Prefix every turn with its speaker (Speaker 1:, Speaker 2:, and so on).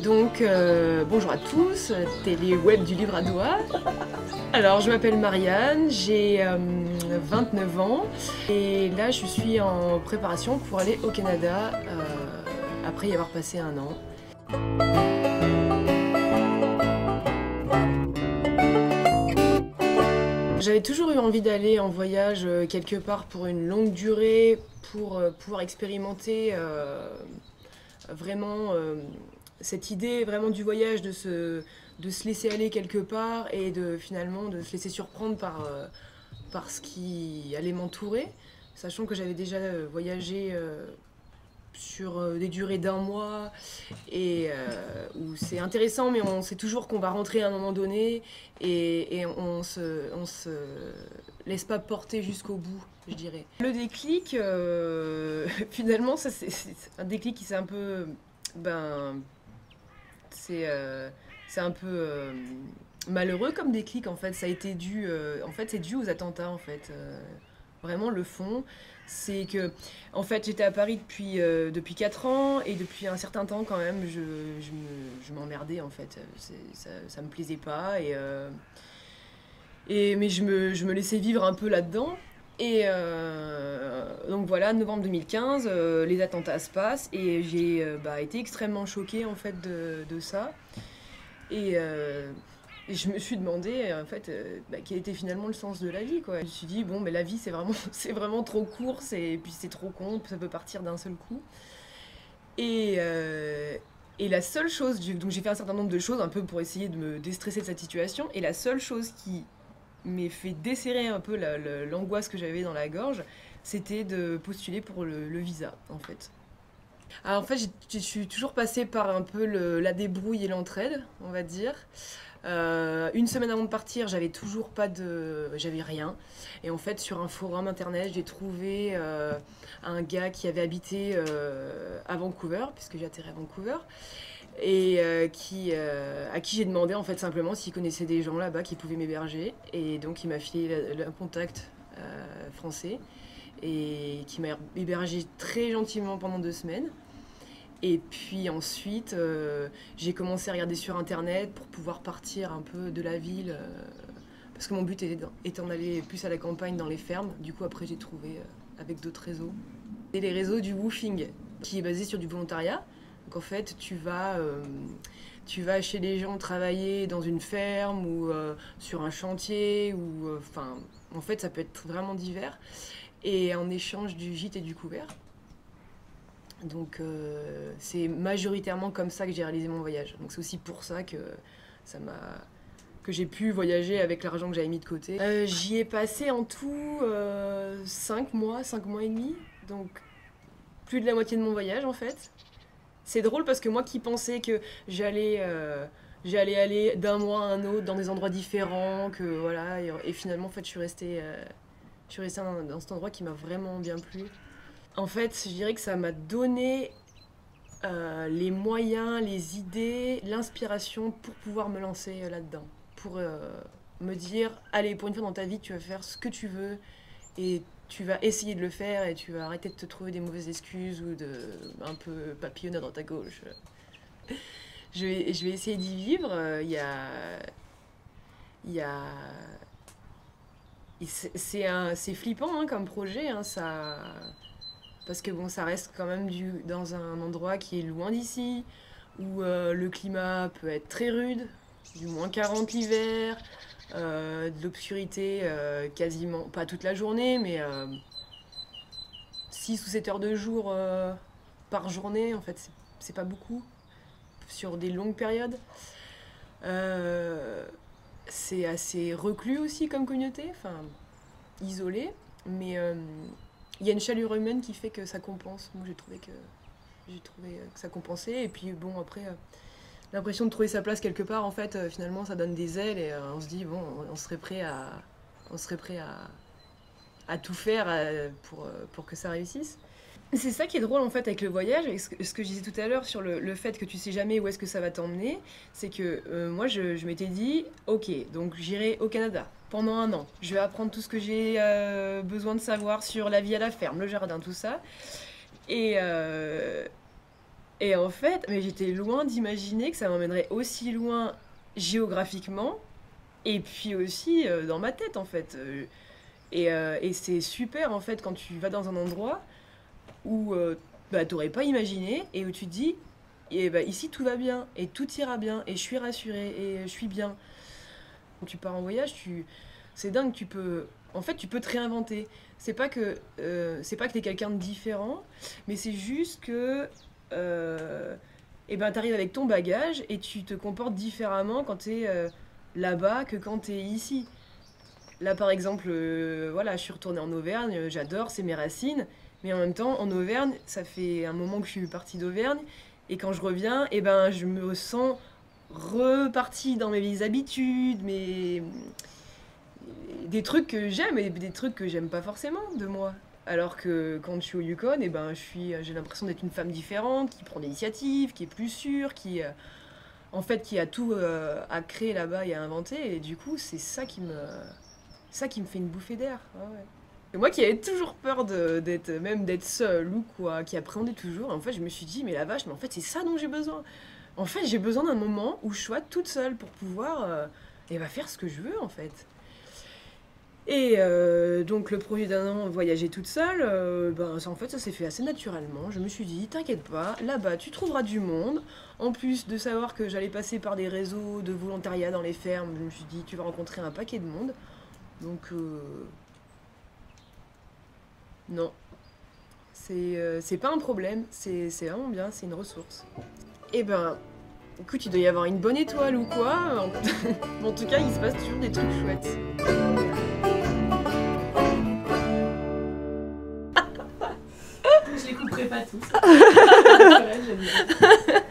Speaker 1: Donc bonjour à tous, télé web du livre à doigts. Alors je m'appelle Marianne, j'ai 29 ans et là je suis en préparation pour aller au Canada après y avoir passé un an. J'avais toujours eu envie d'aller en voyage quelque part pour une longue durée, pour pouvoir expérimenter vraiment cette idée vraiment du voyage, de se laisser aller quelque part et finalement de se laisser surprendre par ce qui allait m'entourer, sachant que j'avais déjà voyagé sur des durées d'un mois et où c'est intéressant, mais on sait toujours qu'on va rentrer à un moment donné et on se laisse pas porter jusqu'au bout, je dirais. Le déclic, finalement, ça c'est un déclic qui s'est un peu, c'est un peu malheureux comme déclic en fait. Ça a été dû, en fait, c'est dû aux attentats en fait. Vraiment le fond, c'est que en fait j'étais à Paris depuis 4 ans et depuis un certain temps quand même je m'emmerdais en fait. Ça me plaisait pas mais je me laissais vivre un peu là-dedans. Et donc voilà, novembre 2015, les attentats se passent et j'ai été extrêmement choquée en fait de ça. Et je me suis demandé en fait quel était finalement le sens de la vie quoi. Je me suis dit bon mais la vie c'est vraiment c'est vraiment trop court, et puis c'est trop con, ça peut partir d'un seul coup. Et la seule chose, donc j'ai fait un certain nombre de choses un peu pour essayer de me déstresser de cette situation, et la seule chose qui m'ait fait desserrer un peu l'angoisse que j'avais dans la gorge, c'était de postuler pour le visa en fait. Alors en fait je suis toujours passée par un peu la débrouille et l'entraide, on va dire. Une semaine avant de partir, j'avais rien. Et en fait, sur un forum internet, j'ai trouvé un gars qui avait habité à Vancouver, puisque j'ai atterri à Vancouver, et à qui j'ai demandé en fait simplement s'il connaissait des gens là-bas qui pouvaient m'héberger. Et donc il m'a filé un contact français et qui m'a hébergé très gentiment pendant 2 semaines. Et puis ensuite, j'ai commencé à regarder sur internet pour pouvoir partir un peu de la ville, parce que mon but étant d'aller plus à la campagne, dans les fermes. Du coup, après, j'ai trouvé avec d'autres réseaux. Et les réseaux du woofing, qui est basé sur du volontariat. Donc en fait, tu vas chez les gens travailler dans une ferme ou sur un chantier, ou en fait, ça peut être vraiment divers. Et en échange du gîte et du couvert. Donc c'est majoritairement comme ça que j'ai réalisé mon voyage. Donc c'est aussi pour ça que j'ai pu voyager avec l'argent que j'avais mis de côté. J'y ai passé en tout 5 mois, 5 mois et demi. Donc plus de la moitié de mon voyage en fait. C'est drôle parce que moi qui pensais que j'allais aller d'un mois à un autre dans des endroits différents, que voilà, et finalement en fait je suis restée dans cet endroit qui m'a vraiment bien plu. En fait, je dirais que ça m'a donné les moyens, les idées, l'inspiration pour pouvoir me lancer là-dedans. Pour me dire, allez, pour une fois dans ta vie, tu vas faire ce que tu veux et tu vas essayer de le faire et tu vas arrêter de te trouver des mauvaises excuses ou de un peu papillonner à droite à gauche. Je vais essayer d'y vivre. C'est flippant hein, comme projet, hein, ça. Parce que bon, ça reste quand même dans un endroit qui est loin d'ici, où le climat peut être très rude, du -40 l'hiver, de l'obscurité quasiment, pas toute la journée, mais 6 ou 7 heures de jour par journée, en fait, c'est pas beaucoup, sur des longues périodes. C'est assez reclus aussi comme communauté, enfin, isolé, mais il y a une chaleur humaine qui fait que ça compense. Moi j'ai trouvé que ça compensait. Et puis bon après l'impression de trouver sa place quelque part en fait finalement ça donne des ailes et on se dit bon on serait prêt à tout faire pour que ça réussisse. C'est ça qui est drôle en fait avec le voyage, et ce que je disais tout à l'heure sur le fait que tu sais jamais où est-ce que ça va t'emmener, c'est que moi je m'étais dit ok donc j'irai au Canada pendant un an, je vais apprendre tout ce que j'ai besoin de savoir sur la vie à la ferme, le jardin, tout ça, et Et en fait, mais j'étais loin d'imaginer que ça m'emmènerait aussi loin géographiquement, et puis aussi dans ma tête en fait. Et c'est super en fait quand tu vas dans un endroit où bah, t'aurais pas imaginé et où tu te dis, et bah, ici tout va bien, et tout ira bien, et je suis rassurée, et je suis bien. Quand tu pars en voyage, c'est dingue, en fait, tu peux te réinventer. C'est pas que t'es quelqu'un de différent, mais c'est juste que, et ben, t'arrives avec ton bagage et tu te comportes différemment quand t'es là-bas que quand t'es ici. Là, par exemple, voilà, je suis retournée en Auvergne, j'adore, c'est mes racines, mais en même temps, en Auvergne, ça fait un moment que je suis partie d'Auvergne, et quand je reviens, et ben, je me sens repartie dans mes vieilles habitudes, des trucs que j'aime et des trucs que j'aime pas forcément de moi. Alors que quand je suis au Yukon, eh ben, j'ai l'impression d'être une femme différente, qui prend l'initiative, qui est plus sûre, en fait, qui a tout à créer là-bas et à inventer. Et du coup, c'est ça qui me fait une bouffée d'air. Ah ouais. Et moi qui avais toujours peur d'être seule ou quoi, qui appréhendait toujours, en fait, je me suis dit, mais la vache, mais en fait, c'est ça dont j'ai besoin. En fait, j'ai besoin d'un moment où je sois toute seule pour pouvoir et bah, faire ce que je veux, en fait. Et donc le projet d'un an, voyager toute seule, ben, en fait ça s'est fait assez naturellement. Je me suis dit, t'inquiète pas, là-bas tu trouveras du monde. En plus de savoir que j'allais passer par des réseaux de volontariat dans les fermes, je me suis dit, tu vas rencontrer un paquet de monde. Donc non, c'est pas un problème, c'est vraiment bien, c'est une ressource. Et ben, écoute, il doit y avoir une bonne étoile ou quoi. En tout cas, il se passe toujours des trucs chouettes.
Speaker 2: Je les couperai pas tous. C'est vrai, j'aime bien.